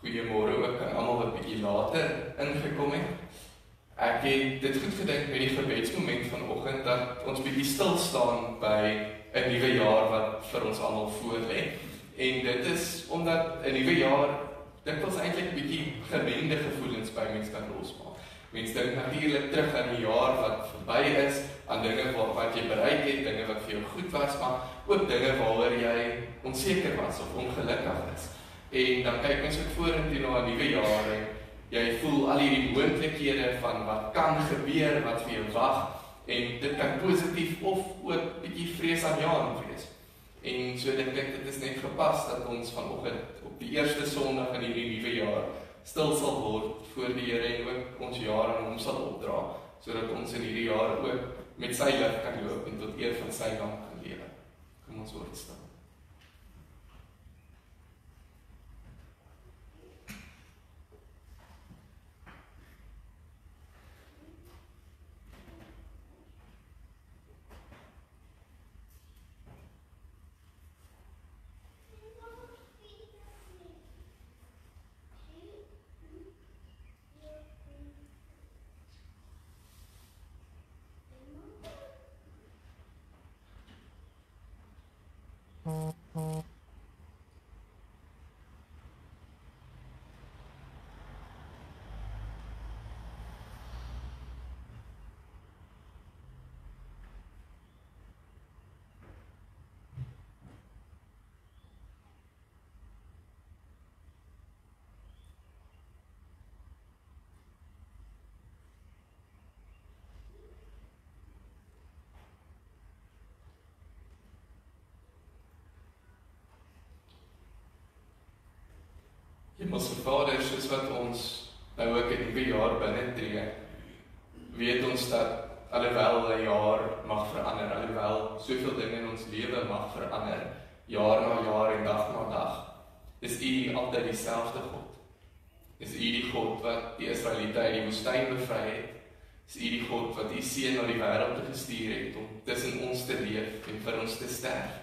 Goeiemôre ook aan almal wat bietjie later ingekom het. Ek het dit goed gedink met die gebedsmoment vanoggend dat ons bietjie stil staan by 'n nuwe jaar wat vir ons almal voorlê. En dit is omdat 'n nuwe jaar dikwels eintlik bietjie gemengde gevoelens by mense kan losmaak. Mense dink natuurlik terug aan die jaar wat verby is, aan dinge wat jy bereik het, dinge wat vir jou goed was, maar ook dinge waaroor jy onseker was of ongelukkig is. En dan kyk mens ook vorentoe na 'n nuwe jaar en jy voel al hierdie moontlikhede van wat kan gebeur, wat vir jou wag, en dit kan positief of ook bietjie vreesaanjaend wees. En so dink ek dit is net gepas dat ons vanoggend op die eerste Sondag in hierdie nuwe jaar stil sal word voor die Here en ook ons jaar aan hom sal opdra, sodat ons in hierdie jaar ook met sy lig kan loop en tot eer van sy naam kan lewe. Kom ons word stil. Hemelse Vader, soos wat ons nou ook 'n nuwe jaar binnentree, weet ons dat alhoewel 'n jaar mag verander, alhoewel soveel dinge in ons lewe mag verander, jaar na jaar en dag na dag, is U altyd dieselfde God. Is U die God wat die Israeliete uit die woestyn bevry het? Is U die God wat U seun na die wêreld toe gestuur het om tussen ons te leef en vir ons te sterf?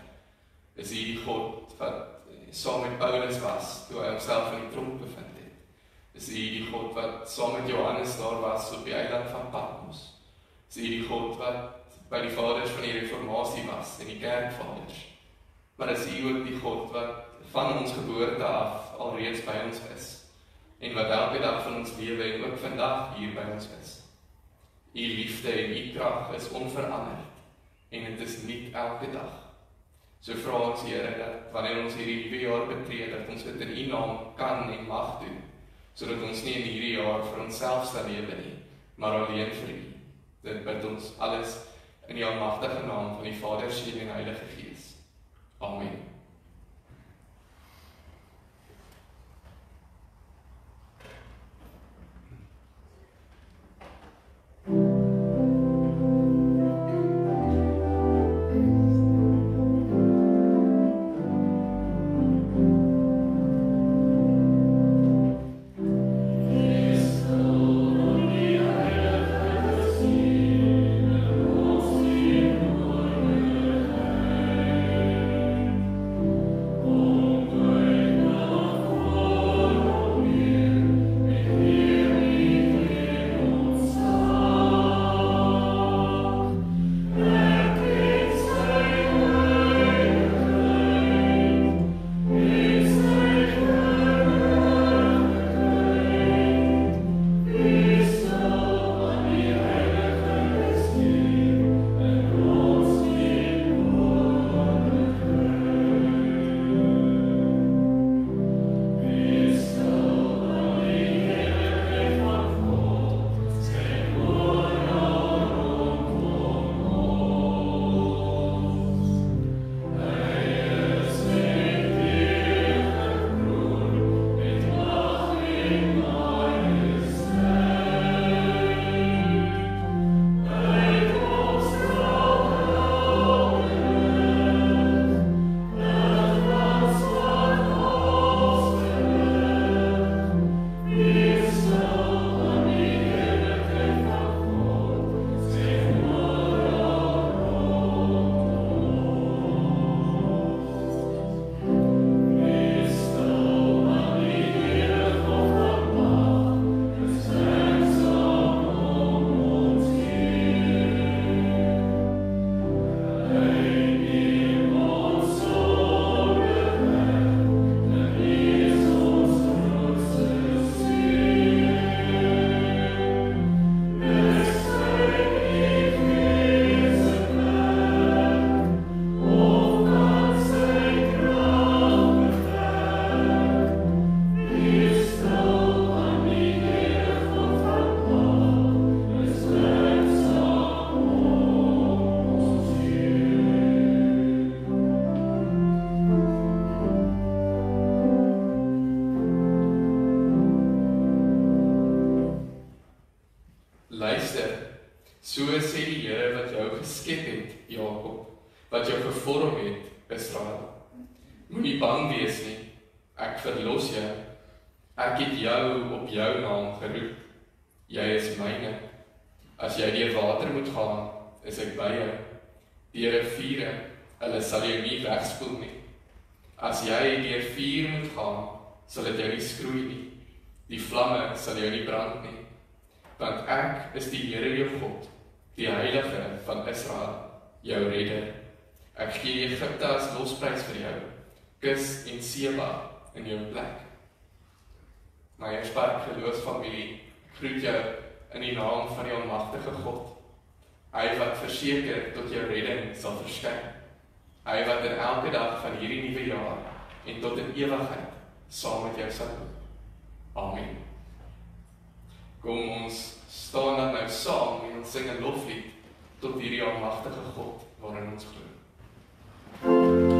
Is U die God wat saam met Paulus was, toe hy homself in die tronk bevind het? Is U die God wat saam met Johannes daar was op die eiland van Patmos? Is U die God wat by die vaders van die reformatie was, en die kerkvaders? Maar is U ook die God wat van ons geboorte af alreeds by ons is, en wat elke dag van ons lewe en ook vandag hier by ons is? U liefde en U krag is onveranderd, en dit is nuut elke dag. So vra ons Here dat wanneer ons hierdie nuwe jaar betree, dat ons dit in U naam kan en mag doen, sodat ons nie in hierdie jaar vir onsself sal lewe nie, maar alleen vir U. Dit bid ons alles in die almagtige naam van die Vader, Seun en Heilige Gees. Amen. So sê die Here wat jou geskep het, Jakob, wat jou gevorm het, Israel. Moenie bang wees nie, ek verlos jou. Ek het jou op jou naam geroep. Jy is myne. As jy deur water moet gaan, is ek by jou. Deur riviere, hulle sal jou nie wegspoel nie. As jy deur vuur moet gaan, sal dit jou nie skroei nie. Die vlamme sal jou nie brand nie. Want ek is die Here jou God, die Heilige van Israel, jou redder. Ek gee Egipte as losprys vir jou, Kus en Seba in jou plek. My Erspark geloofsfamilie, groet jou in die naam van die almagtige God. Hy wat verseker tot jou redding sal verskyn. Hy wat in elke dag van hierdie nuwe jaar en tot in ewigheid saam met jou sal loop. Amen. Kom ons staan dan nou saam en ons sing 'n loflied tot hierdie almagtige God waarin ons glo. Oh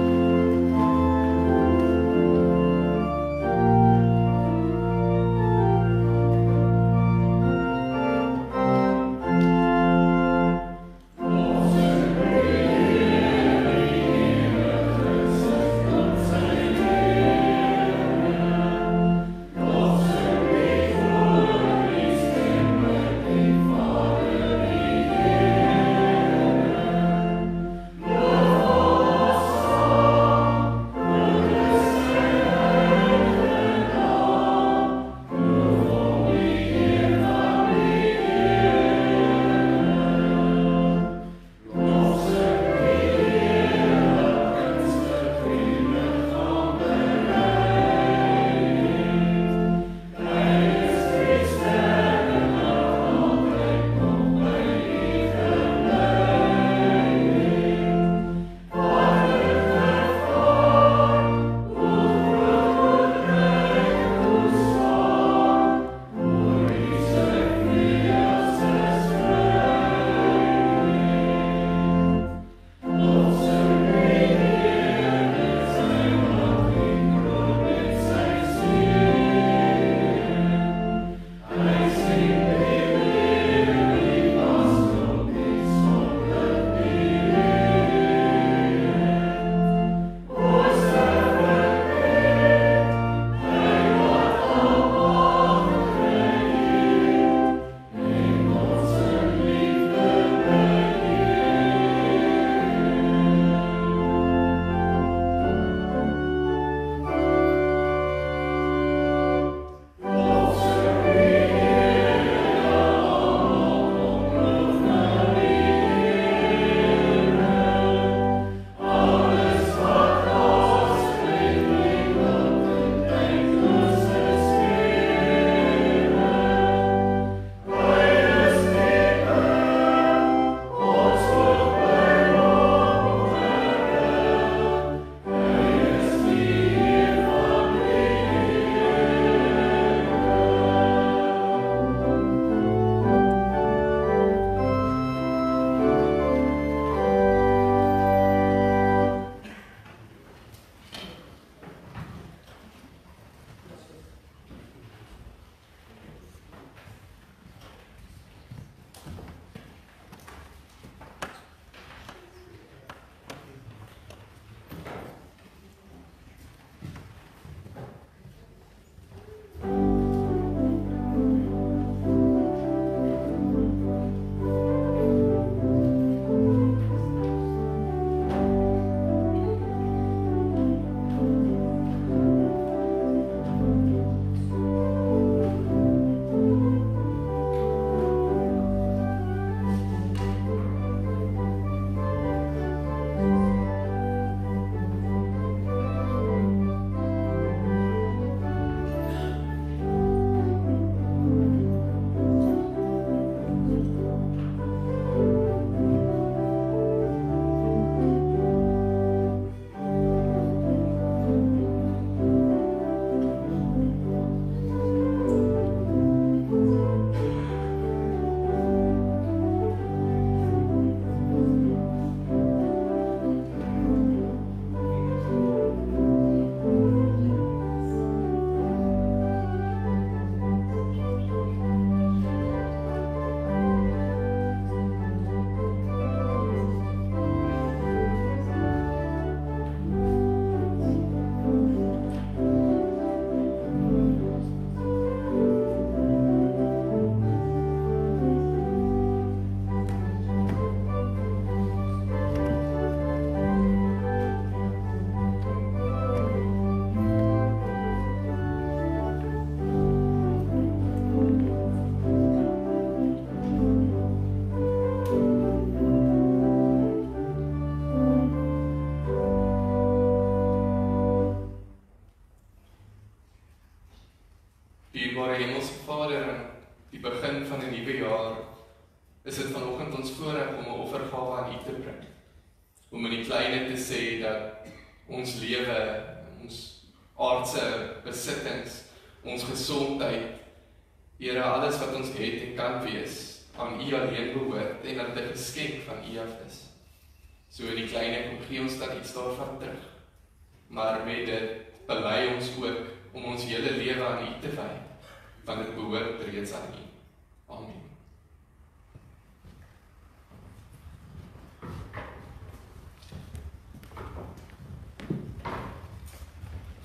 Dierbare Hemelse Vader, aan die begin van 'n nuwe jaar, is dit vanoggend ons voorreg om 'n offergawe aan U te bring. Om in die kleine te sê dat ons lewe, ons aardse besittings, ons gesondheid, Here, alles wat ons het en kan wees, aan U alleen behoort en dat dit 'n geskenk van U af is. So in die kleine kom gee ons dan iets daarvan terug. Maar met dit bely ons ook om ons hele lewe aan U te wy, want dit behoort reeds aan U. Amen.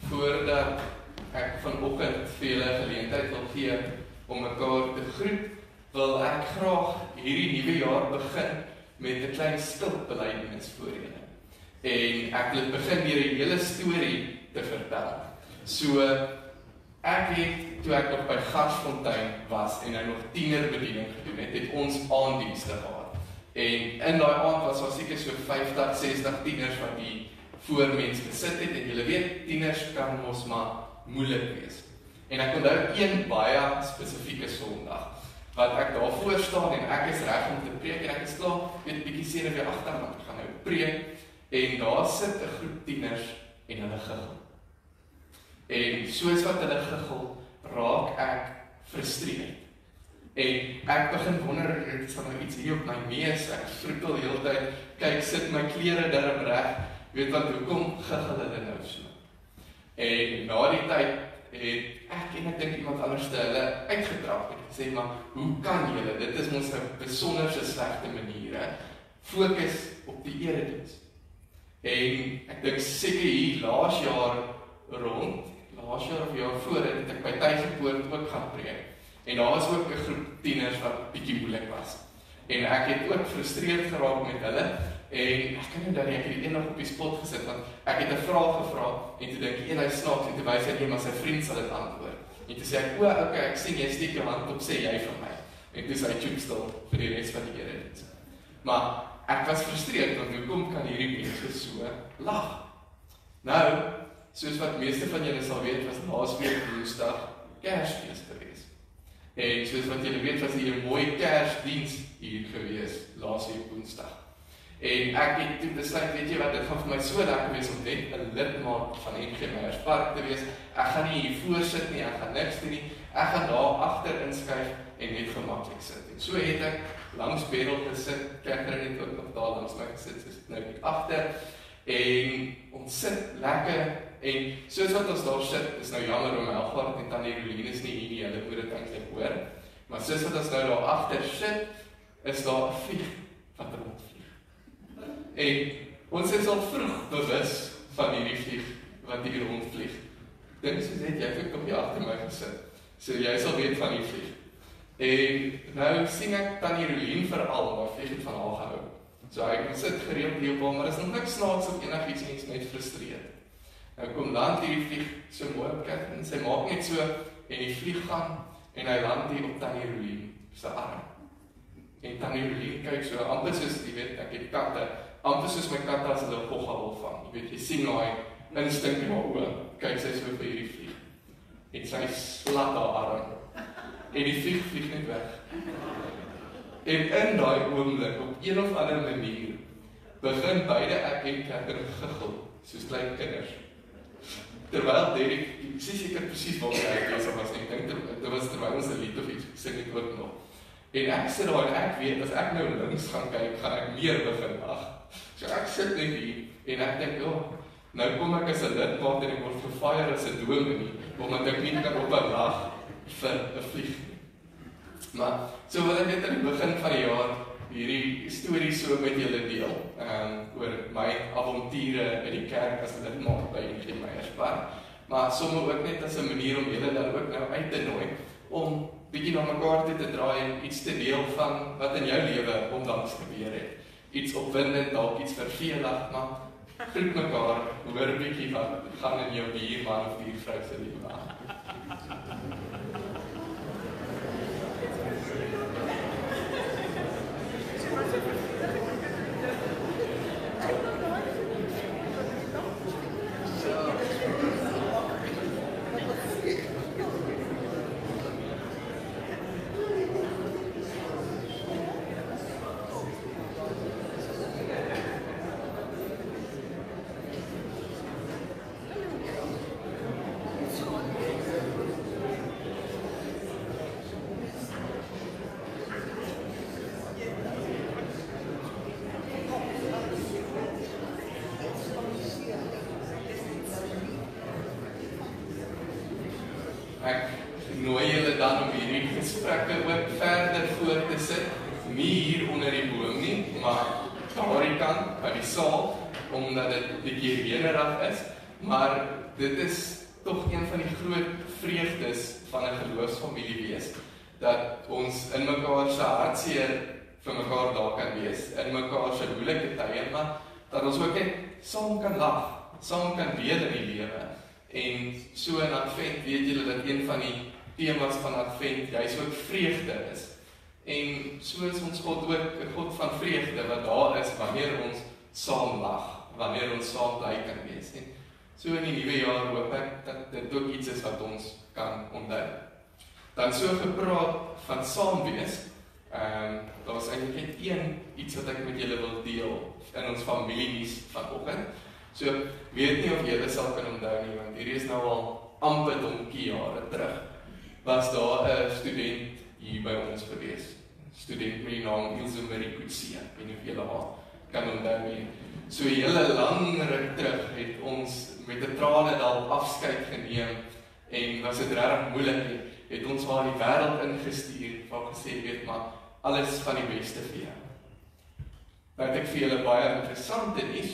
Voordat ek vanoggend vir julle geleentheid wil gee om mekaar te groet, wil ek graag hierdie nuwe jaar begin met 'n klein stilbelydenis voor julle. En ek wil begin deur 'n hele storie te vertel. So ek het, toe ek nog by Garsfontein was en nou nog tienerbediening gedoen het ons aanddienste gehad. En in daai aand was daar seker so 50, 60 tieners wat die voormens gesit het en julle weet, tieners kan mos maar moeilik wees. En ek onthou een baie spesifieke Sondag wat ek daar voor staan en ek is reg om te preek en ek is klaar, weet bietjie senuweeagtig want ek gaan nou preek en daar sit 'n groep tieners en hulle giggel. En soos wat hulle giggel, raak ek frustreerd. En ek begin wonder, dit is nou iets hier op my neus, ek vrikkel heeltyd, kyk, sit my klere darm reg, weet wat, hoekom giggel hulle nou so? En na die tyd het ek en ek dink iemand anders hulle uitgetrap en gesê, maar hoe kan julle, dit is ons 'n besonderse slegte manier, fokus op die erediens. En ek dink seker hier laas jaar of jaar voor het ek by Tygerpoort ook gaan preek. En daar was ook 'n groep tieners wat bietjie moeilik was. En ek het ook frustreerd geraak met hulle. En ek kan nie dat ek hierdie eendag op die spot gesit, want ek het 'n vraag gevra en toe dink ek, hy snaaks en toe wys hy maar sy vriend sal dit antwoord. En toe sê ek, okay, ek sien jy steek jou hand op, sê jy van my. En toe sê hy tjoek stil vir die res van die erediens. Maar ek was frustreerd, want hoekom kan hierdie mense so lag? Nou, soos wat meeste van julle sal weet, was laasweek Woensdag Kersfees gewees. En soos wat julle weet, was hier 'n mooi Kersdiens hier gewees, laasweek Woensdag. En ek het toe besluit, weet jy wat, dit gaan vir my so lekker wees om net 'n lidmaat van NG Meyers Park te wees. Ek gaan nie hier voor sit nie, ek gaan niks doen nie. Ek gaan daar agter inskuif en net gemaklik sit. En so het ek langs Beryl gesit, Catherine het ook nog daar langs my gesit, so sit nou hier agter. En ons sit lekker, en soos wat ons daar sit, is nou jammer om Melgaard en Tannie Rolien is nie hier nie, hulle moet dit eintlik hoor. Maar soos wat ons nou daar agter sit, is daar 'n vlieg wat rondvlieg. En ons is al vroeg bewus van hierdie vlieg wat hier rondvlieg. Dink soos het jy het op die agter my gesit. So jy sal weet van die vlieg. En nou sien ek Tannie Rolien veral, maar vlieg het van haar gehou. So ek sit gereeld hier op hom, maar is nog niks snaaks of enigiets en iets net frustreerd. Nou kom land hierdie vlieg so mooi op Catherine, sy maak net so, en die vlieg gaan, en hy land hier op Tannie Rolien se arm. En Tannie Rolien kyk so, amper soos, jy weet, ek het katte, amper soos my katte as hulle gogga wil vang. Jy weet, jy sien nou hy instink in haar oë, kyk sy so vir hierdie vlieg. En sy slat haar arm. En die vlieg net weg. En in daai oomblik, op een of ander manier, begin beide ek en Catherine giggel, soos klein kinders. Terwyl Derek, ek sê seker presies wat hy besig was, ek dink dit was terwyl ons 'n lied of iets gesing het ook nog. En ek sit daar en ek weet, as ek nou links gaan kyk, gaan ek meer begin lag. So ek sit net hier, en ek dink, nou kom ek as 'n lidmaat en ek word gefire as 'n dominee, omdat ek nie kan op 'n lag vir 'n vlieg. Maar, so wil ek net aan die begin van die jaar hierdie storie so met julle deel, oor my avonture in die kerk as lidmaat by NG Meyers Park, maar soms ook net as 'n manier om julle dan ook nou uit te nooi, om bietjie na mekaar toe te draai en iets te deel van wat in jou lewe onlangs gebeur het. Iets opwindend, dalk iets vervelig, maar groet mekaar, hoor bietjie wat gaan in jou buurman of buurvrou se lewe aan. ek nooi julle dan om hierdie gesprekke ook verder voort te sit, nie hier onder die boom nie, maar daardie kant by die saal, omdat dit bietjie reënerig is, maar dit is tog een van die groot vreugdes van 'n geloofsfamilie wees, dat ons in mekaar se hartseer vir mekaar daar kan wees, in mekaar se moeilike tye, maar dat ons ook net saam kan lag, saam kan deel in die lewe. En so in Advent weet julle dat een van die temas van Advent juis ook vreugde is. En so is ons God ook 'n God van vreugde wat daar is wanneer ons saam lag, wanneer ons saam bly kan wees. En so in die nuwe jaar hoop ek dat dit ook iets is wat ons kan onthou. Dan so gepraat van saam wees. Daar is eintlik net iets wat ek met julle wil deel in ons familienuus vanoggend. So weet nie of julle sal kan onthou nie, want hierdie is nou al amper donkie jare terug. Was daar 'n student hier by ons gewees. Student met die naam Ilse Marie Coetzee. Ek weet nie of julle haar kan onthou nie. So 'n hele lang ruk terug het ons met 'n trane dal afskeid geneem en was dit regtig moeilik. Het ons haar die wêreld ingestuur waar gesê weet maar alles van die beste vir jou. Wat ek vir julle baie interessant is,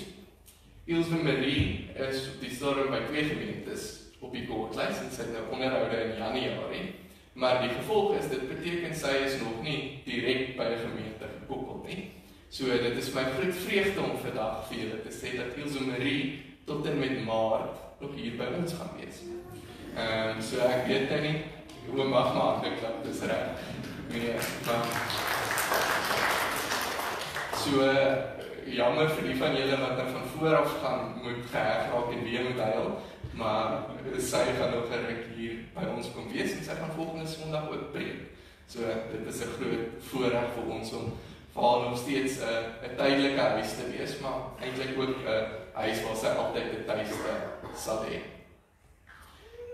Ilse Marie is op die stadium by 2 gemeentes op die kortlys en sy het nou onderhoude in Januarie. Maar die gevolg is, dit beteken sy is nog nie direk by 'n gemeente gekoppel nie. So dit is my groot vreugde om vandag vir julle te sê dat Ilse Marie tot en met Maart nog hier by ons gaan wees. So ek weet nou nie, hoe mag maar klap, dis reg. Nee, maar so jammer vir die van julle wat dan van vooraf gaan moet geheg raak en weer moet huil, maar sy gaan nog 'n ruk hier by ons kom wees en sy gaan volgende Sondag ook preek. So dit is 'n groot voorreg vir ons om vir haar nog steeds 'n tydelike huis te wees, maar eintlik ook 'n huis waar sy altyd 'n tuiste sal hê.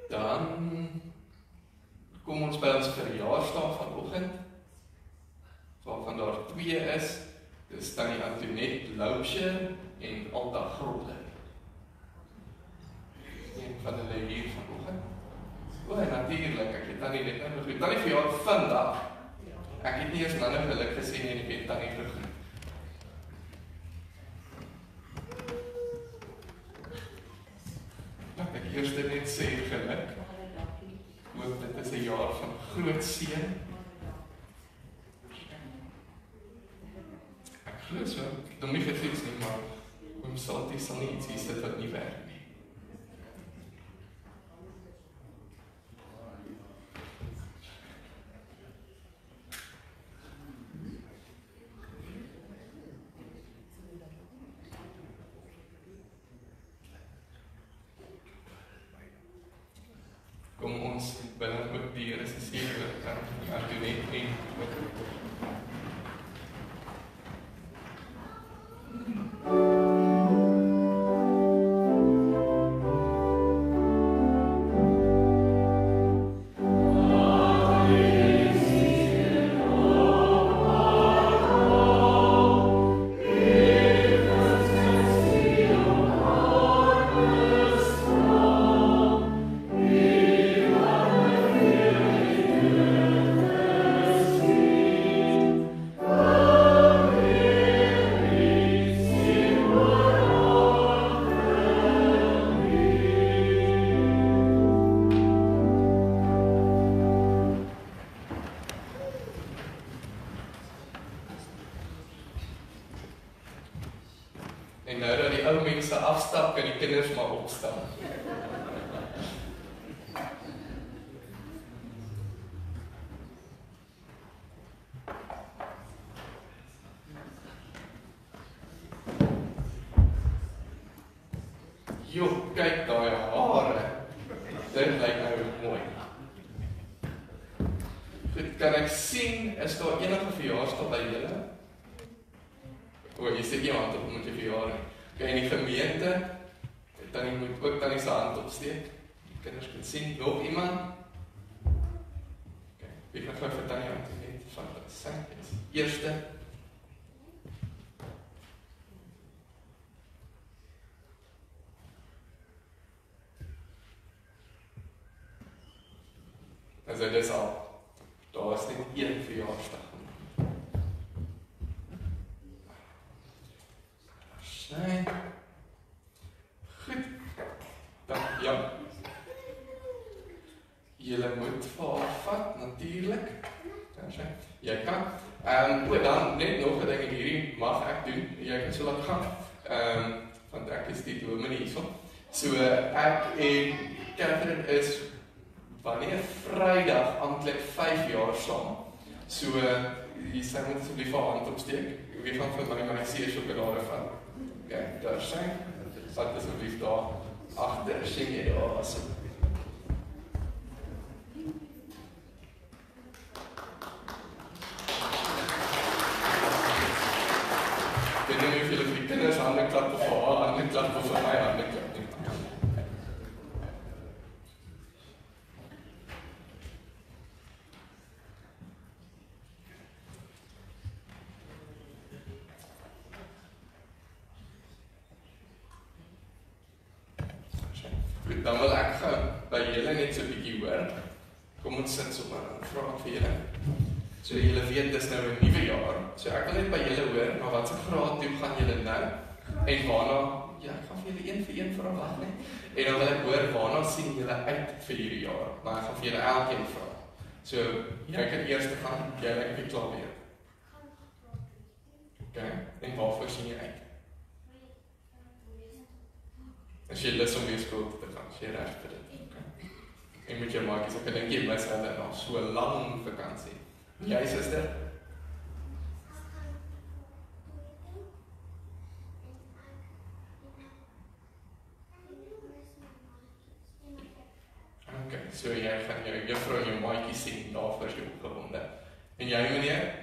Dan kom ons by ons verjaarsdag vanoggend, waarvan daar 2 is. Dis Tannie Antoinette Loubser en Alta Grolle. Een van hulle hier vanoggend. En natuurlik, ek het Tannie net nou gegroet. Tannie verjaar vandag. Ek het nie eers nou geluk gesien en ek het Tannie gegroet. Laat ek eers net sê geluk. Hoop dit is 'n jaar van groot seën. Ek glo so, ek het nie gefiks nie, maar oom Saltie sal nie iets hier sit wat nie werk nie. Kom ons binne ook die Here se seën kan Antoinette en en nou dat die ou mense afstap, kan die kinders maar opstaan. Jo, kyk daai hare. Dit lyk nou mooi. Goed, kan ek sien, is daar enige verjaarsdag by julle? O, jy sê iemand op met die verjaardag. Okay, in die gemeente, dan moet ook dan die hand opsteek. Die kinders kan sien, nog iemand? Okay, wie gaan gou vir Tannie Antoinette van sy eerste. Also dis al, daar is net een verjaarsdag. Sny. Goed. Dan, ja. Julle moet vir haar vat, natuurlik. Jy kan. Dan net nog 'n ding en hierdie mag ek doen. Jy kan so laat gaan. Want ek is die dominee hierso. So ek en Catherine is wanneer Vrydag amptelik 5 jaar saam. So sy moet asseblief haar hand opsteek. Wie gaan vir my seer sjokolade vat? Okay, daar sy. Vat asseblief daar agter, sien jy daar asseblief. Ek weet nie of julle vir die kinders hande klap of vir haar hande klap of vir my hande klap nie. Goed, dan wil ek gou by julle net so 'n bietjie hoor. Kom ons sit sommer en vra ek vir julle. So julle weet dis nou 'n nuwe jaar. So ek wil net by julle hoor, na watse graad toe gaan julle nou? En waarna, ja, ek gaan vir julle een vir een vra wag net. En dan wil ek hoor waarna sien julle uit vir hierdie jaar? Maar ek gaan vir julle elkeen vra. So jy kan eers gaan, jy lyk nie klaar weer. Okay, en waarvoor sien jy uit? As jy lus om weer skool te gaan, as jy reg vir dit. Okay. En met jou maatjies, ek dink jy mis hulle na so lang vakansie. Jy, suster? Okay, so jy gaan jou juffrou en jou maatjies sien, daarvoor is jy opgewonde. En jy, meneer?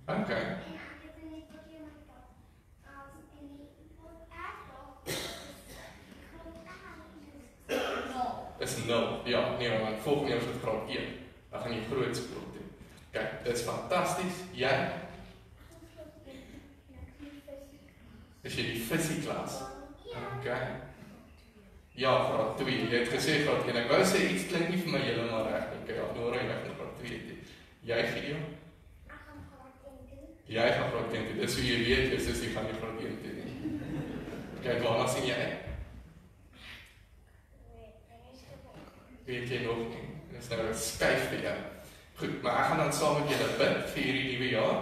Okay. Dis 0. Ja, nee, want volgende jaar is dit graad 1. Dan gaan jy groot skool toe. Kyk, dit is fantasties. Jy? Is jy die fisieklas? Okay. Ja, graad 2. Jy het gesê graad 1. Ek wou sê iets klink nie vir my heeltemal reg nie. Kyk, Nora, jy gaan graad 2 toe. Jy, Gideon? Jy gaan graad 1 toe. Dis hoe jy weet, jy gaan nie graad 1 toe nie. Kyk, waarna sien jy? Weet jy nog nie? Dit is nou 'n skuif vir jou. Goed, maar ek gaan dan saam met julle bid vir hierdie nuwe jaar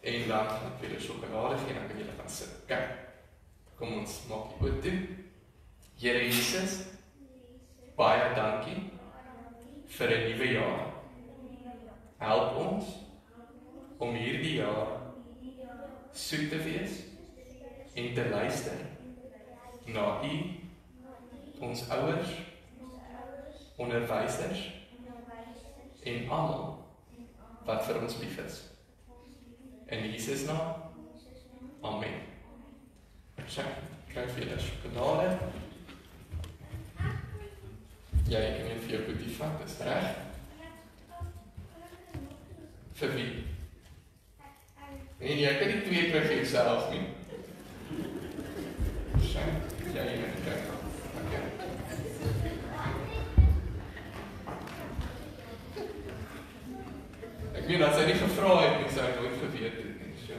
en dan gaan ek julle sjokolade gee en dan kan julle gaan sit. Kyk. Kom ons maak die oop toe. Here Jesus, baie dankie vir 'n nuwe jaar. Help ons om hierdie jaar soet te wees en te luister na U, ons ouers, onderwysers en almal wat vir ons lief is. In Jesus naam. Amen. Kijk vir julle sjokolade. Ja, jy kan vir jou boetie vat, dis reg. Vir wie? Nee, jy kan nie 2 kry vir jouself nie. Ja, jy moet kyk. Okay. Ek meen, as hy nie gevra het nie, sou hy nooit geweet het nie. So.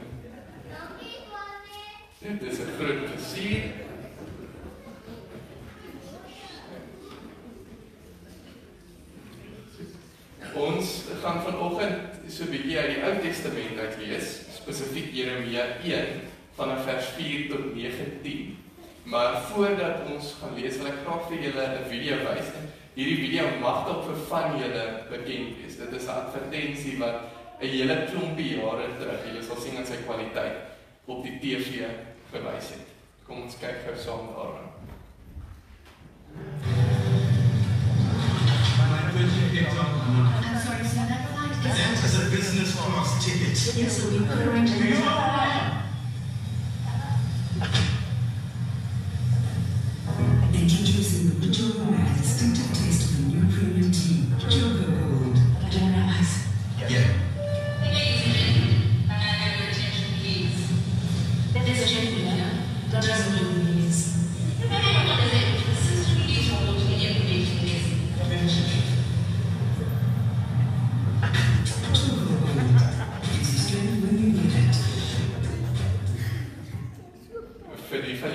Dit is 'n groot plesier. Ons gaan vanoggend so 'n bietjie uit die Ou Testament uit lees, spesifiek Jeremia 1 vanaf vers 4 tot 9:10. Maar voordat ons gaan lees, wil ek graag vir julle 'n video wys. Hierdie video mag dalk vir van julle bekend wees. Dit is 'n advertensie wat 'n hele klompie jare terug, julle sal sien aan sy kwaliteit, op die TV gewys het. Kom ons kyk gou saam daarna. I'm sorry, sir, that flight That is a business class ticket. Yes, so we put her into the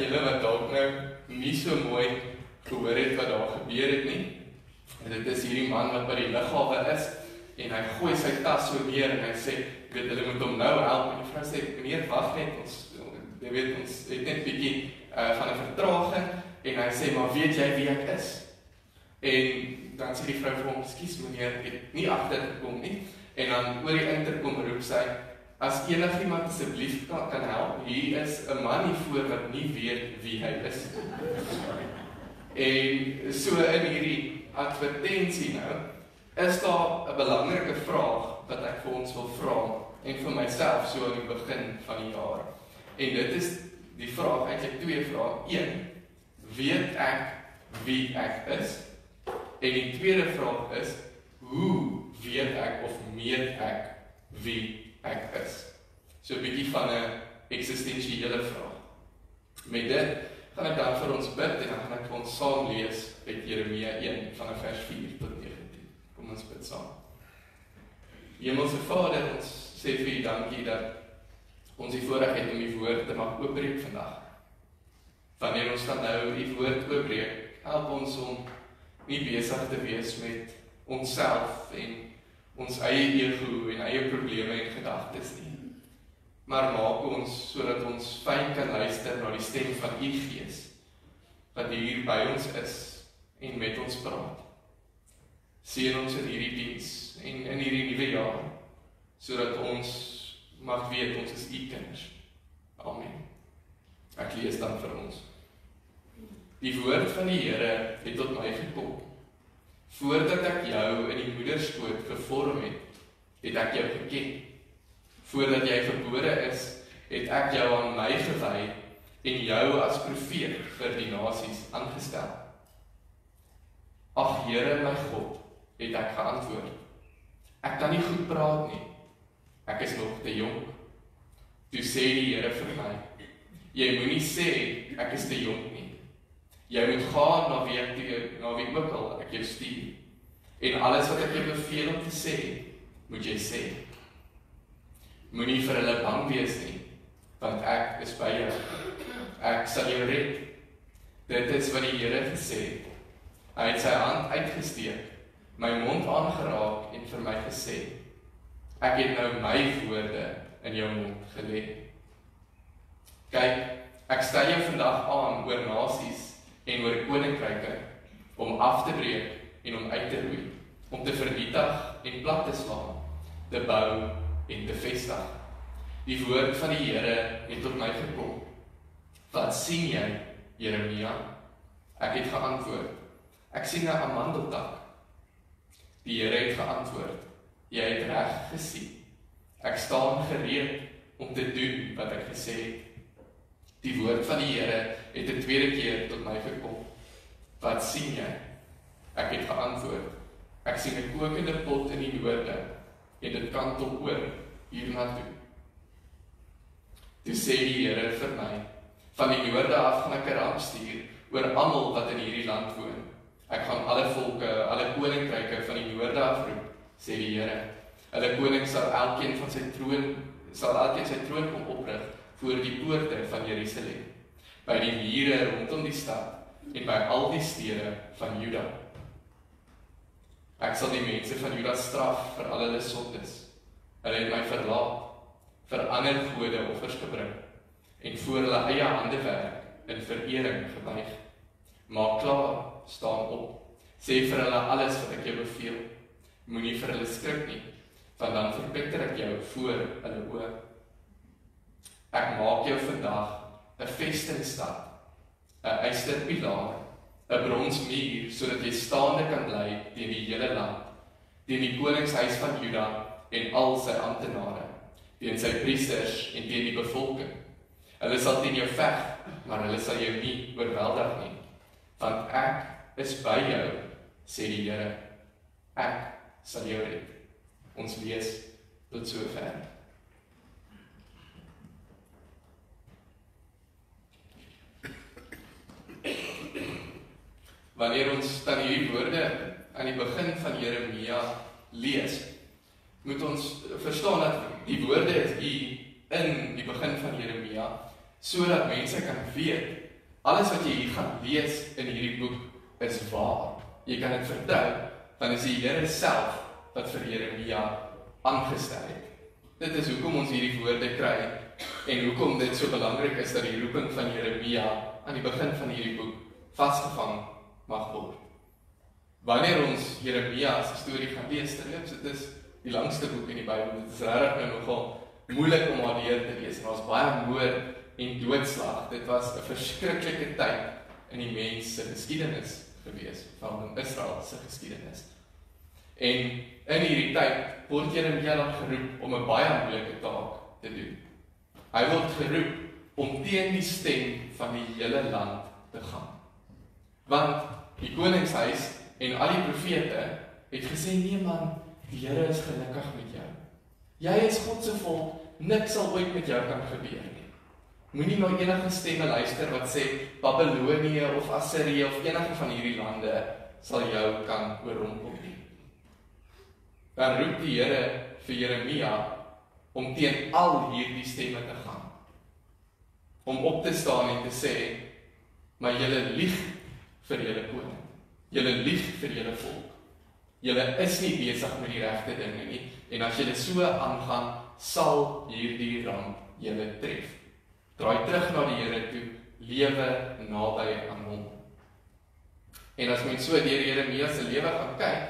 julle wat dalk nou nie so mooi gehoor het wat daar gebeur het nie. En dit is hierdie man wat by die lughawe is en hy gooi sy tas so neer en hy sê, weet hulle moet hom nou help. En die vrou sê, meneer, wag net, ons het net bietjie van 'n vertraging en hy sê, maar weet jy wie ek is? En dan sê die vrou vir hom, ekskuus meneer, ek het nie agtergekom nie. En dan oor die interkom roep sy, as enigiemand asseblief kan help, hier is 'n man hier voor wat nie weet wie hy is. En so in hierdie advertensie nou, is daar 'n belangrike vraag wat ek vir ons wil vra, en vir myself so aan die begin van die jaar. En dit is die vraag, eintlik twee vrae. 1, weet ek wie ek is? En die tweede vraag is, hoe weet ek of meet ek wie ek is? So 'n bietjie van 'n eksistensiële vraag. Met dit gaan ek dan vir ons bid en dan gaan ek vir ons saam lees uit Jeremia 1 van vers 4 tot 19. Kom ons bid saam. Hemelse Vader, ons sê vir U dankie dat ons die voorreg het om U woord te mag oopbreek vandag. Wanneer ons dan nou U woord oopbreek, help ons om nie besig te wees met onsself en ons eie ego en eie probleme en gedagtes nie. Maar maak ons sodat ons fyn kan luister na die stem van U Gees wat hier by ons is en met ons praat. Seën ons in hierdie diens en in hierdie nuwe jaar sodat ons mag weet ons is U kinders. Amen. Ek lees dan vir ons. Die woord van die Here het tot my gekom. Voordat ek jou in die moederskoot gevorm het, het ek jou geken. Voordat jy gebore is, het ek jou aan my gewy en jou as profeet vir die nasies aangestel. Ag Here my God, het ek geantwoord. Ek kan nie goed praat nie. Ek is nog te jonk. Toe sê die Here vir my, jy moenie sê ek is te jonk nie. Jy moet gaan na wie ook al ek jou stuur. En alles wat ek jou beveel om te sê, moet jy sê. Moenie vir hulle bang wees nie, want ek is by jou. Ek sal jou red. Dit is wat die Here gesê het. Hy het sy hand uitgesteek, my mond aangeraak en vir my gesê, ek het nou my woorde in jou mond gelê. Kyk, ek stel jou vandag aan oor nasies en oor koninkryke, om af te breek en om uit te roei, om te vernietig en plat te slaan, te bou en te vestig. Die woord van die Here het tot my gekom. Wat sien jy, Jeremia? Ek het geantwoord, ek sien 'n amandeltak. Die Here het geantwoord, jy het reg gesien. Ek staan gereed om te doen wat ek gesê het. Die woord van die Here het 'n tweede keer tot my gekom. Wat sien jy? Ek het geantwoord, ek sien 'n kokende pot in die noorde en dit kantel oor hiernatoe. Toe sê die Here vir my, van die noorde af gaan ek 'n ramp stuur oor almal wat in hierdie land woon. Ek gaan alle volke, alle koninkryke van die noorde afroep, sê die Here. Hulle koning sal elkeen sy troon kom oprig voor die poorte van Jerusalem, by die mure rondom die stad en by al die stede van Juda. Ek sal die mense van Juda straf vir al hulle sondes. Hulle het my verlaat, vir ander gode offers gebring en voor hulle eie hande werk in verering gebuig. Maak klaar, staan op, sê vir hulle alles wat ek jou beveel. Moenie vir hulle skrik nie, want dan verpletter ek jou voor hulle oë. Ek maak jou vandag 'n vestingstad, 'n ysterpilaar, 'n bronsmuur, sodat jy staande kan bly teen die hele land, teen die koningshuis van Juda en al sy amptenare, teen sy priesters en teen die bevolking. Hulle sal teen jou veg, maar hulle sal jou nie oorweldig nie, want ek is by jou, sê die Here. Ek sal jou red. Ons lees tot sover. Wanneer ons dan hierdie woorde aan die begin van Jeremia lees, moet ons verstaan dat die woorde is hier in die begin van Jeremia, sodat mense kan weet Alles wat jy hier gaan lees in hierdie boek is waar. Jy kan dit vertrou, want is die Here self wat vir Jeremia aangestel het. Dit is hoekom ons hierdie woorde kry en hoekom dit so belangrik is dat die roeping van Jeremia aan die begin van hierdie boek vasgevang mag word. Wanneer ons Jeremia se storie gaan lees, dit is die langste boek in die Bybel. Dit is regtig nogal moeilik om daardeur te lees. En daar's baie moord en doodslag. Dit was 'n verskriklike tyd in die mens se geskiedenis gewees, van Israel se geskiedenis. En in hierdie tyd word Jeremia dan geroep om 'n baie moeilike taak te doen. Hy word geroep om teen die stem van die hele land te gaan. Want die koningshuis en al die profete het gesê, nee man, die Here is gelukkig met jou. Jy is God se volk, niks sal ooit met jou kan gebeur nie. Moenie na enige stemme luister wat sê Babylonië of Assirië of enige van hierdie lande sal jou kan oorrompel nie. Dan roep die Here vir Jeremia om teen al hierdie stemme te gaan. Om op te staan en te sê, maar julle lieg vir julle koning. Julle lieg vir julle volk. Julle is nie besig met die regte dinge nie. En as julle so aangaan, sal hierdie ramp julle tref. Draai terug na die Here toe, lewe naby aan hom. En as mens so deur Jeremia se lewe gaan kyk,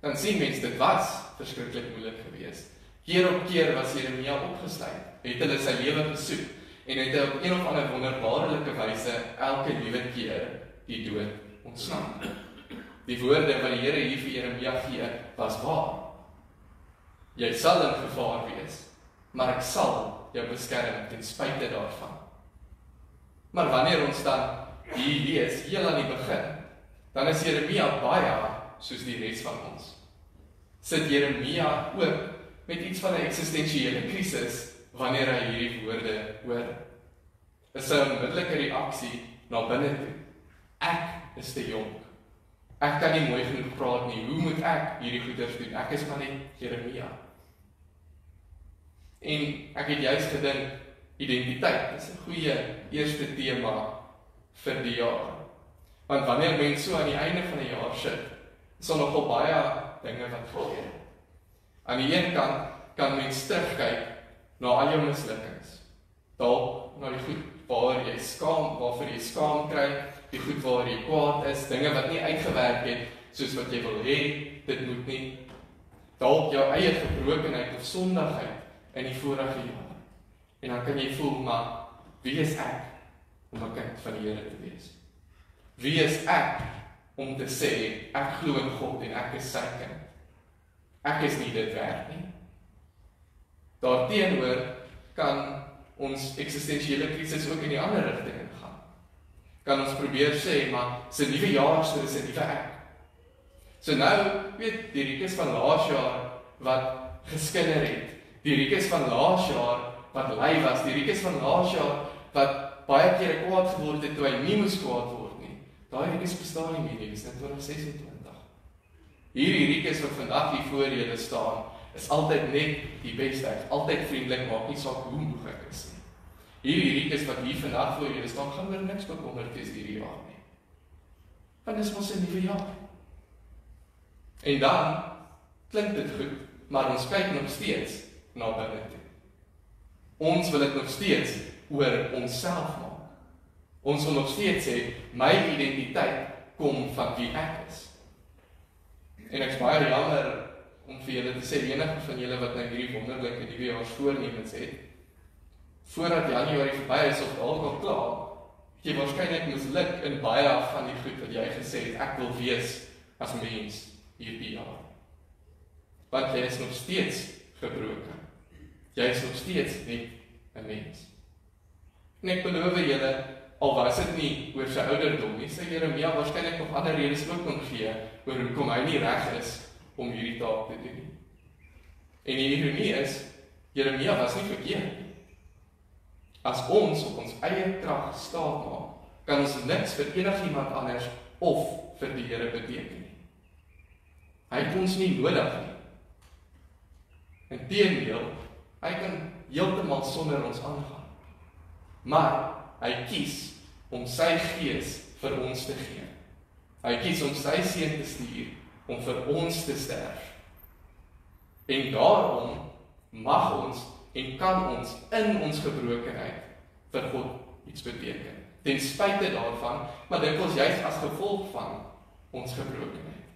dan sien mens dit was verskriklik moeilik geweest. Keer op keer was Jeremia opgesluit, het hulle sy lewe besoek en het hy op een of ander wonderbaarlike wyse elke liewe keer die dood ontsnap. Die woorde wat die Here hier vir Jeremia gee, was waar. Jy sal in gevaar wees, maar ek sal jou beskerm ten spyte daarvan. Maar wanneer ons dan hier lees, heel aan die begin, dan is Jeremia baie soos die res van ons. Sit Jeremia ook met iets van 'n eksistensiële krisis wanneer hy hierdie woorde hoor. Is 'n onmiddellike reaksie na binne toe. Ek is te jonk. Ek kan nie mooi genoeg praat nie. Hoe moet ek hierdie goeders doen? Ek is maar net Jeremia. En ek het juist gedink, identiteit is 'n goeie eerste tema vir die jaar. Want wanneer mens so aan die einde van die jaar sit, is daar nogal baie dinge wat gebeur. Aan die een kant kan mens terugkyk na al jou mislukkings. Dalk na die goed waarvoor jy skaam kry, die goed waar jy kwaad is, dinge wat nie uitgewerk het soos wat jy wil hê, dit moet nie. Dalk jou eie gebrokenheid of sondigheid in die vorige jaar. En dan kan jy voel, maar wie is ek om 'n kind van die Here te wees? Wie is ek om te sê, ek glo in God en ek is sy kind? Ek is nie dit werd nie. Daarteenoor kan ons eksistensiële krisis ook in die ander rigting ingaan. Kan ons probeer sê, maar dis 'n nuwe jaar, so dis 'n nuwe ek. So nou, weet, die Rikus van laas jaar wat geskinder het, die Rikus van laas jaar wat lui was, die Rikus van laas jaar wat baie kere kwaad geword het toe hy nie moes kwaad word nie. Daai Rikus bestaan nie meer nie, dis net 2026. Hierdie Rikus wat vandag hier voor julle staan, is altyd net die beste, hy is altyd vriendelik, maak nie saak hoe moeg ek is nie. Hierdie Rikus wat hier vandag voor julle staan, gaan oor niks bekommerd wees hierdie jaar nie. Want dis mos 'n nuwe jaar. En dan klink dit goed, maar ons kyk nog steeds na binne toe. Ons wil dit nog steeds oor onsself maak. Ons wil nog steeds sê, my identiteit kom van wie ek is. En ek is baie jammer om vir julle te sê, enige van julle wat nou hierdie wonderlike nuwejaarsvoornemens het, voordat Januarie verby is of dalk al klaar, het jy waarskynlik misluk in baie van die goed wat jy gesê het, ek wil wees as mens hierdie jaar. Want jy is nog steeds gebroken. Jy is nog steeds net 'n mens. En ek beloof julle, al was dit nie oor sy ouderdom nie, sê Jeremia waarskynlik nog ander redes ook kon gee oor hoekom hy nie reg is om hierdie taak te doen nie. En die ironie is, Jeremia was nie verkeerd nie. As ons op ons eie krag staat maak, kan ons niks vir enigiemand anders of vir die Here beteken nie. Hy het ons nie nodig nie. Inteendeel, hy kan heeltemal sonder ons aangaan. Maar hy kies om sy gees vir ons te gee. Hy kies om sy seun te stuur om vir ons te sterf. En daarom mag ons en kan ons in ons gebrokenheid vir God iets beteken. Ten spyte daarvan, maar dikwels juist as gevolg van ons gebrokenheid.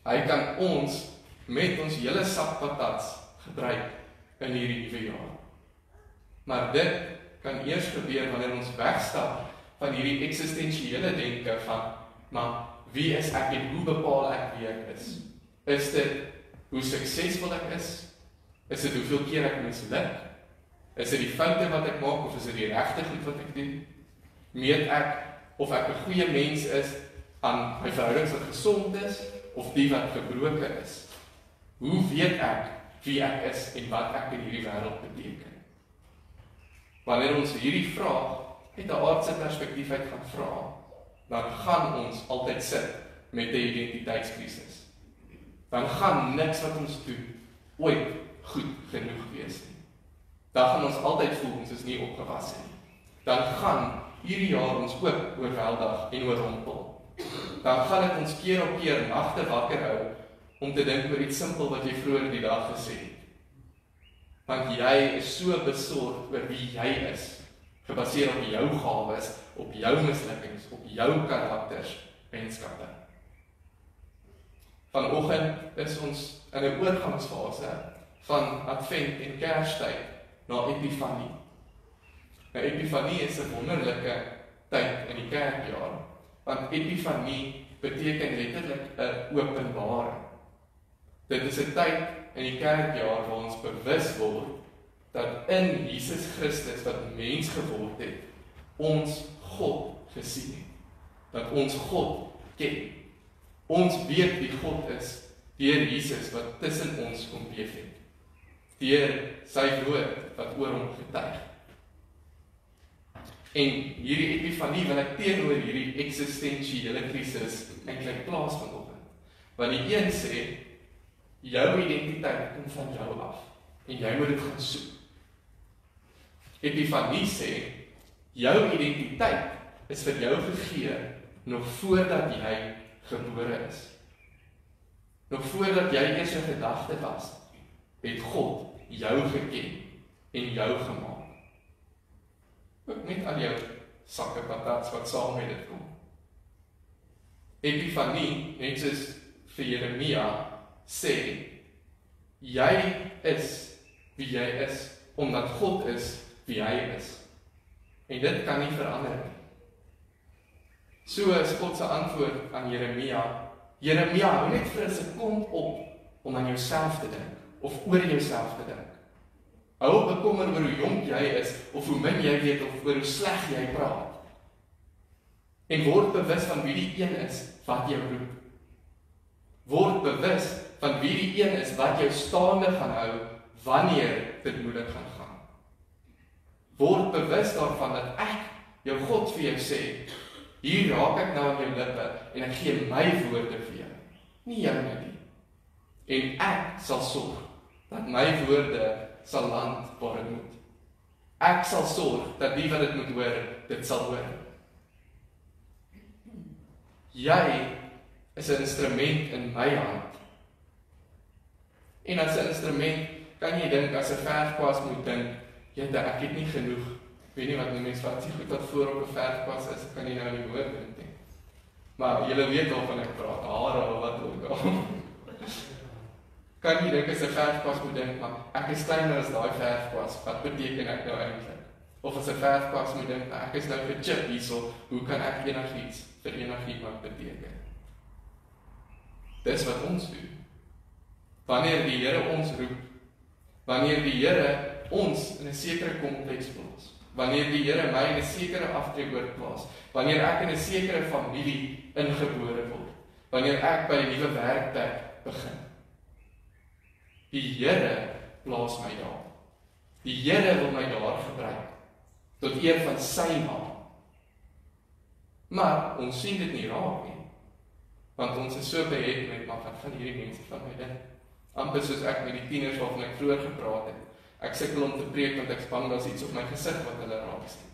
Hy kan ons met ons hele sak patats gebruik in hierdie nuwe jaar. Maar dit kan eers gebeur wanneer ons wegstap van hierdie eksistensiële denke van, maar wie is ek en hoe bepaal ek wie ek is? Is dit hoe suksesvol ek is? Is dit hoeveel keer ek misluk? Is dit die foute wat ek maak of is dit die regte goed wat ek doen? Meet ek of ek 'n goeie mens is aan my verhoudings wat gesond is of die wat gebroken is? Hoe weet ek wie ek is en wat ek in hierdie wêreld beteken? Wanneer ons hierdie vraag met 'n aardse perspektief uit gaan vra, dan gaan ons altyd sit met 'n identiteitskrisis. Dan gaan niks wat ons doen ooit goed genoeg wees nie. Dan gaan ons altyd voel ons is nie opgewasse nie. Dan gaan hierdie jaar ons ook oorweldig en oorrompel. Dan gaan dit ons keer op keer nagte wakker hou om te dink oor iets simpel wat jy vroeër die dag gesê het. Want jy is so besorg oor wie jy is, gebaseer op jou gawes, op jou mislukkings, op jou karakters, eienskappe. Vanoggend is ons in 'n oorgangsfase van Advent en Kerstyd na Epifanie. Nou Epifanie is 'n wonderlike tyd in die kerkjaar, want Epifanie beteken letterlik 'n openbaring. Dit is 'n tyd in die kerkjaar waar ons bewus word dat in Jesus Christus wat mens geword het, ons God gesien het. Dat ons God ken. Ons weet wie God is deur Jesus wat tussen ons kom leef het. Deur sy woord wat oor hom getuig. En hierdie Epifanie wil ek teenoor hierdie eksistensiële krisis eintlik plaas vanoggend. Want die een sê jou identiteit kom van jou af en jy moet dit gaan soek. Epifanie sê jou identiteit is vir jou gegee nog voordat jy gebore is. Nog voordat jy eers 'n gedagte was, het God jou geken en jou gemaak. Ook met al jou sakke patats wat saam met dit kom. Epifanie, net soos vir Jeremia, sê, jy is wie jy is, omdat God is wie hy is. En dit kan nie verander nie. So is God se antwoord aan Jeremia, Jeremia, hou net vir 'n sekond op om aan jouself te dink, of oor jouself te dink. Hou bekommer oor hoe jonk jy is, of hoe min jy weet, of oor hoe sleg jy praat. En word bewus van wie die een is wat jou roep. Word bewus van wie die een is wat jou staande gaan hou, wanneer dit moeilik gaan gaan. Word bewus daarvan dat ek, jou God vir jou sê, hier raak ek nou aan jou lippe, en ek gee my woorde vir jou, nie joune nie. En ek sal sorg, dat my woorde sal land waar dit moet. Ek sal sorg, dat die wat dit moet hoor, dit sal hoor. Jy is 'n instrument in my hand. En as 'n instrument, kan jy dink, as 'n verfkwas moet dink, ek het nie genoeg, weet nie wat die mens wat sê goed wat voor op 'n verfkwas is, kan jy nou nie hoor dink nie. Maar julle weet waarvan ek praat, hare of wat ook al. Kan jy dink as 'n verfkwas moet dink, maar ek is kleiner as daai verfkwas, wat beteken ek nou eintlik? Of as 'n verfkwas moet dink, ek is nou gechip hierso, hoe kan ek enigiets vir enigiemand beteken? Dis wat ons doen. Wanneer die Here ons roep, wanneer die Here ons in 'n sekere konteks plaas, wanneer die Here my in 'n sekere aftreeoort plaas, wanneer ek in 'n sekere familie ingebore word, wanneer ek by 'n nuwe werkplek begin. Die Here plaas my daar. Die Here wil my daar gebruik, tot eer van sy naam. Maar ons sien dit nie raak nie, want ons is so beheer met wat van hierdie mense van my dink. Amper soos ek met die tieners waarvan ek vroeër gepraat het. Ek sukkel om te preek want ek is bang daar's iets op my gesig wat hulle raak sien.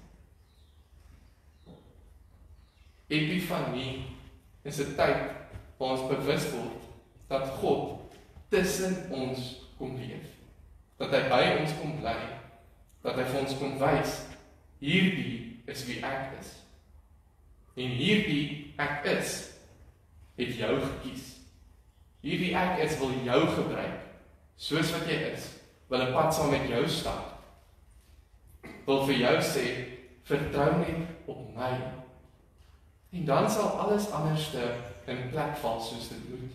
Epifanie is 'n tyd waar ons bewus word dat God tussen ons kom leef. Dat hy by ons kom bly. Dat hy vir ons kom wys, hierdie is wie ek is. En hierdie ek is, het jou gekies. Hierdie ek is wil jou gebruik, soos wat jy is, wil 'n pad saam met jou stap. Wil vir jou sê, vertrou net op my. En dan sal alles anderste in plek val soos dit moet.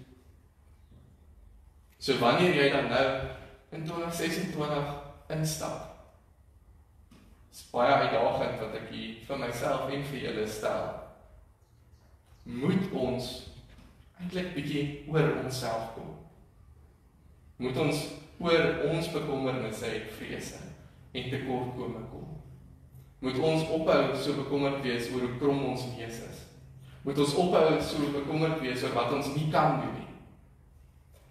So wanneer jy dan nou in 2026 instap, is baie uitdagend wat ek hier vir myself en vir julle stel, moet ons eintlik bietjie oor onsself kom. Moet ons oor ons bekommernisse en vrese en tekortkome kom. Moet ons ophou so bekommerd wees oor hoe krom ons neus is. Moet ons ophou so bekommerd wees oor wat ons nie kan doen nie.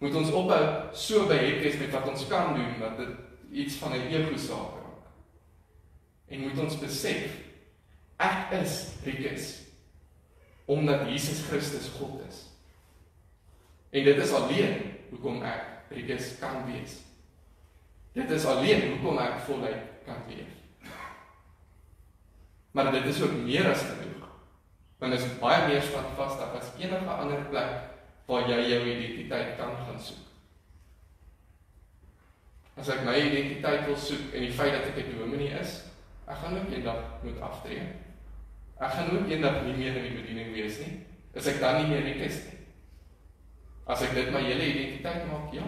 Moet ons ophou so behept wees met wat ons kan doen, dat dit iets van 'n ego-saak raak. En moet ons besef, ek is Rikus, omdat Jesus Christus God is. En dit is alleen hoekom ek Rikus kan wees. Dit is alleen hoekom ek voluit kan leef. Maar dit is ook meer as genoeg. Want dit is baie meer standvastig as enige ander plek waar jy jou identiteit kan gaan soek. As ek my identiteit wil soek en die feit dat ek 'n dominee is, ek gaan ook eendag moet aftree. Ek gaan ook eendag nie meer in die bediening wees nie. Is ek dan nie meer Rikus nie? As ek dit my hele identiteit maak, ja.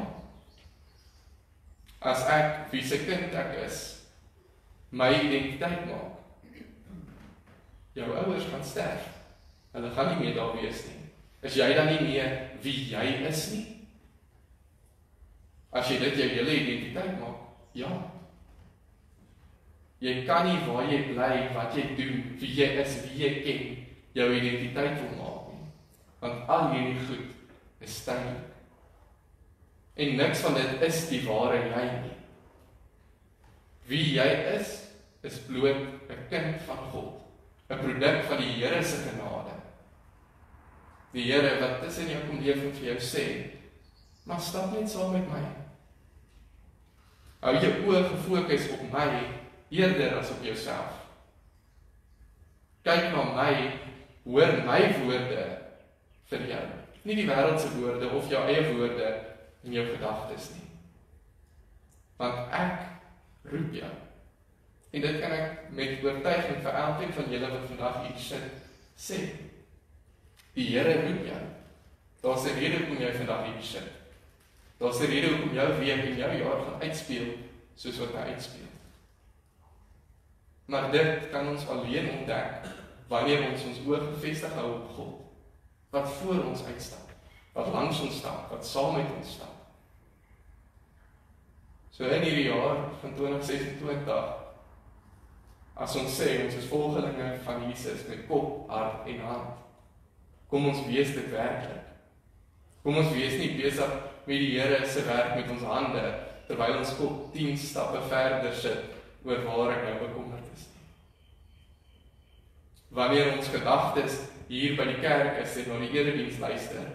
As ek wie se kind ek is, my identiteit maak, jou ouers gaan sterf. Hulle gaan nie meer daar wees nie. Is jy dan nie meer wie jy is nie? As jy dit jou hele identiteit maak, ja. Jy kan nie waar jy bly, wat jy doen, wie jy is, wie jy ken, jou identiteit wil maak nie. Want al hierdie goed is tydelik. En niks van dit is die ware jy nie. Wie jy is bloot 'n kind van God. 'n Produk van die Here se genade. Die Here wat tussen jou kom leef en vir jou sê, maar stap net saam met my. Hou jou oë gefokus op my, eerder as op jouself. Kyk na my, hoor my woorde vir jou. Nie die wêreldse woorde of jou eie woorde in jou gedagtes nie. Want ek roep jou. En dit kan ek met oortuiging vir elkeen van julle wat vandag hier sit, sê. Die Here roep jou. Daar's 'n rede hoekom jy vandag hier sit. Daar's 'n rede hoekom jou week en jou jaar gaan uitspeel soos wat hy uitspeel. Maar dit kan ons alleen ontdek wanneer ons ons oë gefestig hou op God. Wat voor ons uitstap, wat langs ons stap, wat saam met ons stap. So in hierdie jaar van 2026, as ons sê, ons is volgelinge van Jesus met kop, hart en hand, kom ons wees dit werklik. Kom ons wees nie besig met die Here se werk met ons hande, terwyl ons kop 10 stappe verder sit, oor waar ek nou bekommerd is. Wanneer ons gedagtes hier by die kerk is en na die erediens luister,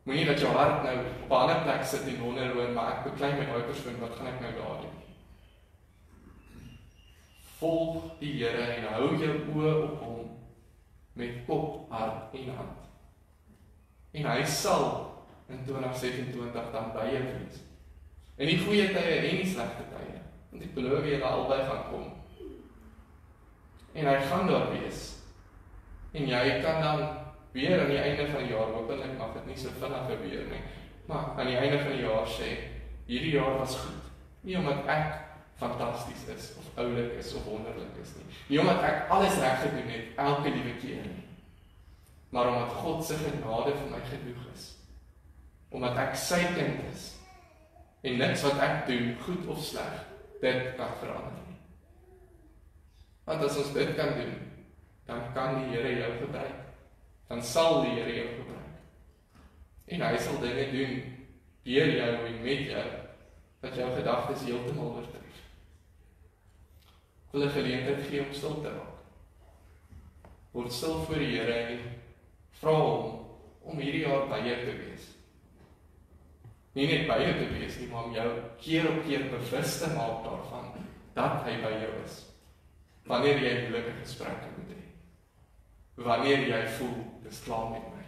moenie dat jou hart nou op 'n ander plek sit en wonder, maar ek beklei met daai persoon, wat gaan ek nou daar doen? Volg die Here en hou jou oë op hom met kop, hart en hand. En hy sal in 2026 dan by jou wees. In die goeie tye en die slegte tye, want ek beloof julle albei gaan kom. En hy gaan daar wees. En jy kan dan weer aan die einde van die jaar, hopelik mag dit nie so vinnig gebeur nie, maar aan die einde van die jaar sê, hierdie jaar was goed. Nie omdat ek fantasties is, of oulik is, of wonderlik is nie. Nie omdat ek alles reg gedoen het, elke liewe keer nie. Maar omdat God se genade vir my genoeg is. Omdat ek sy kind is. En niks wat ek doen, goed of sleg, dit kan verander nie. Want as ons dit kan doen, dan kan die Here jou gebruik. Dan sal die Here jou gebruik. En hy sal dinge doen, deur jou en met jou, dat jou gedagtes heeltemal oortref. Wil 'n geleentheid gee om stil te raak. word stil voor die Here en vra hom om hierdie jaar by jou te wees. Nie net by jou te wees nie, maar om jou keer op keer bewus te maak daarvan dat hy by jou is. Wanneer jy moeilike gesprekke moet hê. Wanneer jy voel, dis klaar met my.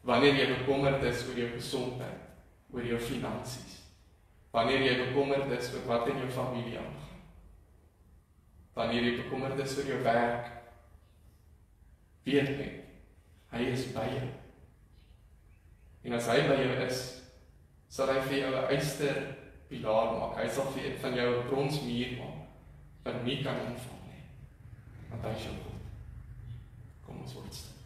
Wanneer jy bekommerd is oor jou gesondheid, oor jou finansies. Wanneer jy bekommerd is oor wat in jou familie aangaan. Wanneer jy bekommerd is oor jou werk, weet net, hy is by jou. En as hy by jou is, sal hy vir jou 'n ysterpilaar maak. Hy sal van jou 'n bronsmuur maak, wat nie kan omval nie. Want hy is jou God. Kom ons word stil.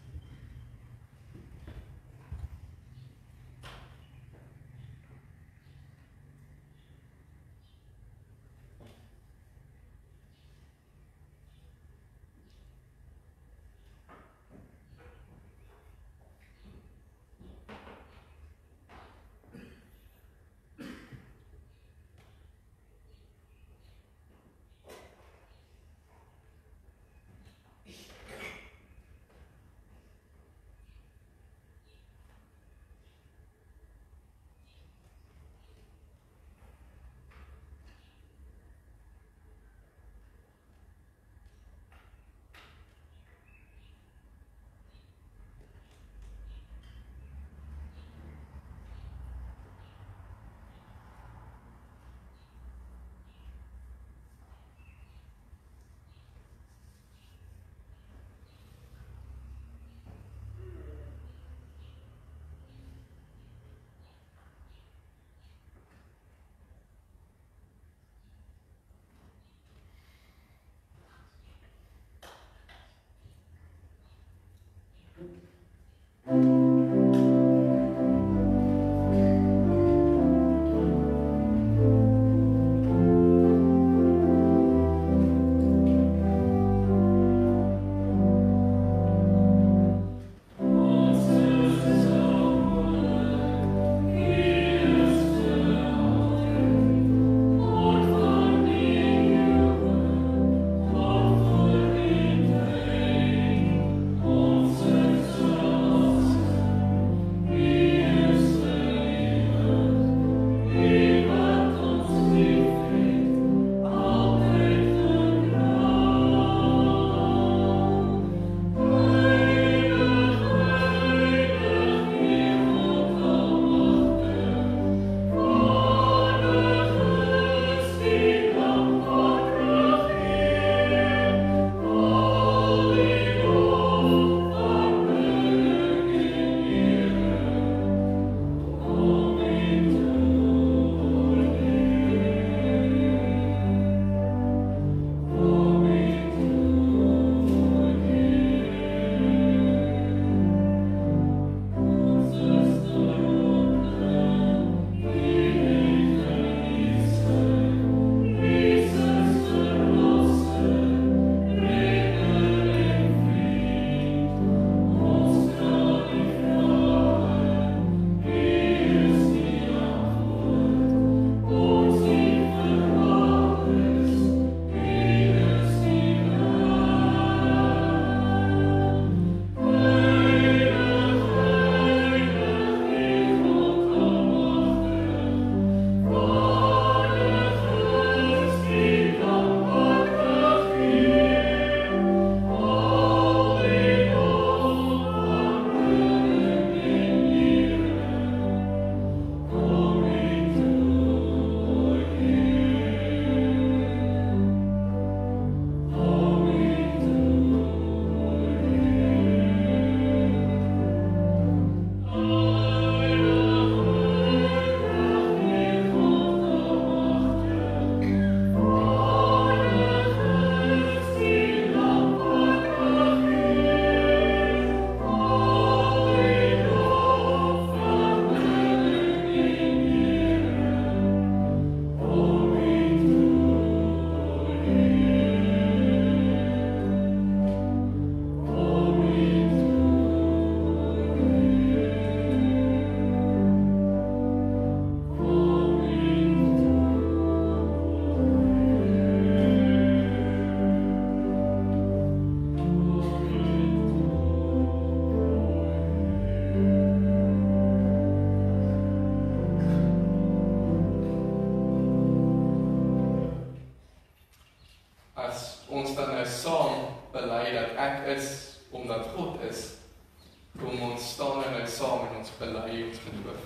Kom ons staan nou saam en ons bely ons geloof.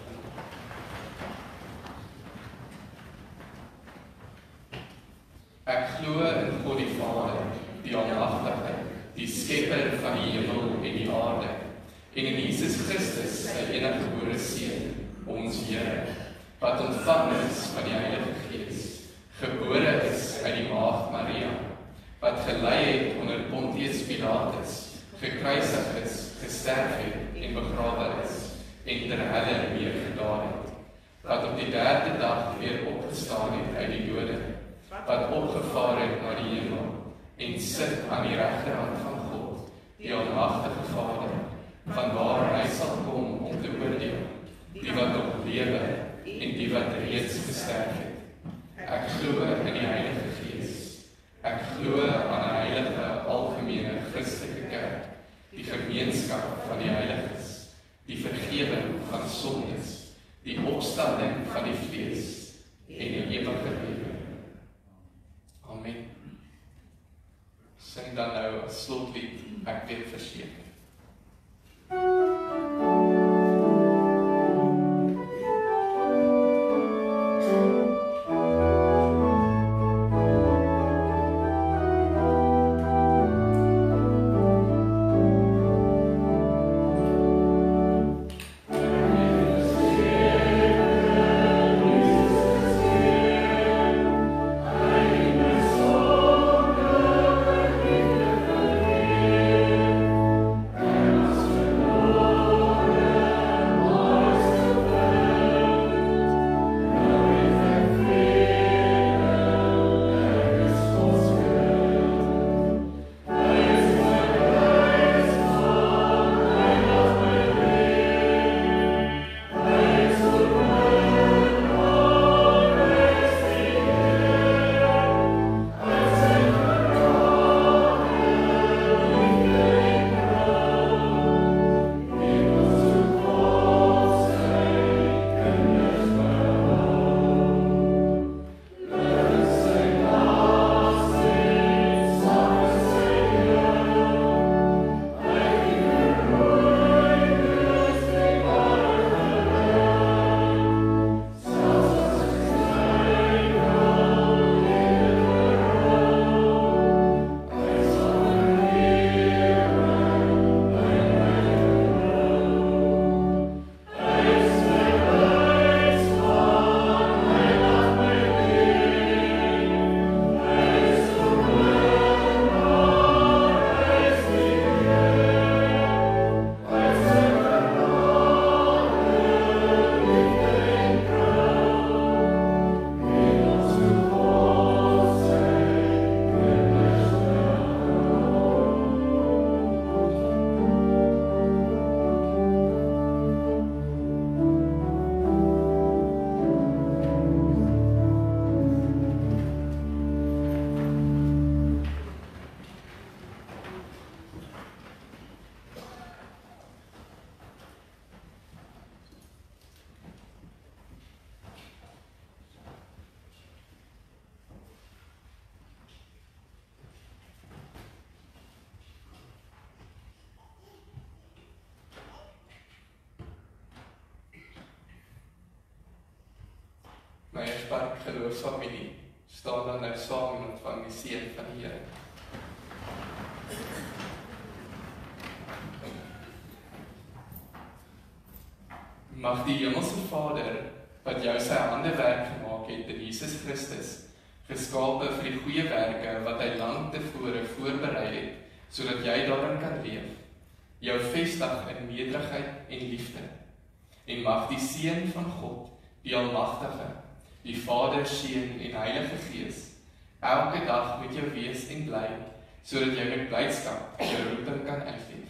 Ek glo in God die Vader, die Almagtige, die Skepper van die hemel en die aarde, en in Jesus Christus, sy enige gebore Seun, ons Here, wat ontvang is van die Heilige Gees, gebore is uit die Maagd Maria, wat gelei het onder Pontius Pilatus, gekruisig is, gesterf het en begrawe is, en ter helle weer gedaal het, wat op die 3de dag weer opgestaan het uit die dode, wat opgevaar het na die hemel, en sit aan die regterhand van God, die Almagtige Vader, vanwaar hy sal kom om te oordeel, die wat nog lewe en die wat reeds gesterf het. Ek glo in die Heilige Gees. Ek glo aan 'n heilige, algemene Christelike kerk, die gemeenskap van die heiliges, die vergewing van sondes, die opstanding van die vlees en die ewige lewe. Amen. Sing dan nou as slotlied, ek weet verseker. My Erspark geloofsfamilie, staan dan nou saam en ontvang die seën van die Here. Mag die Hemelse Vader, wat jou sy hande werk gemaak het in Jesus Christus, geskape vir die goeie werke wat hy lang tevore voorberei het, sodat jy daarin kan leef, jou vestig in nederigheid en liefde. En mag die seën van God, die Almagtige, die Vader, Seun en Heilige Gees, elke dag met jou wees en bly, sodat jy met blydskap jou roeping kan uitvoer.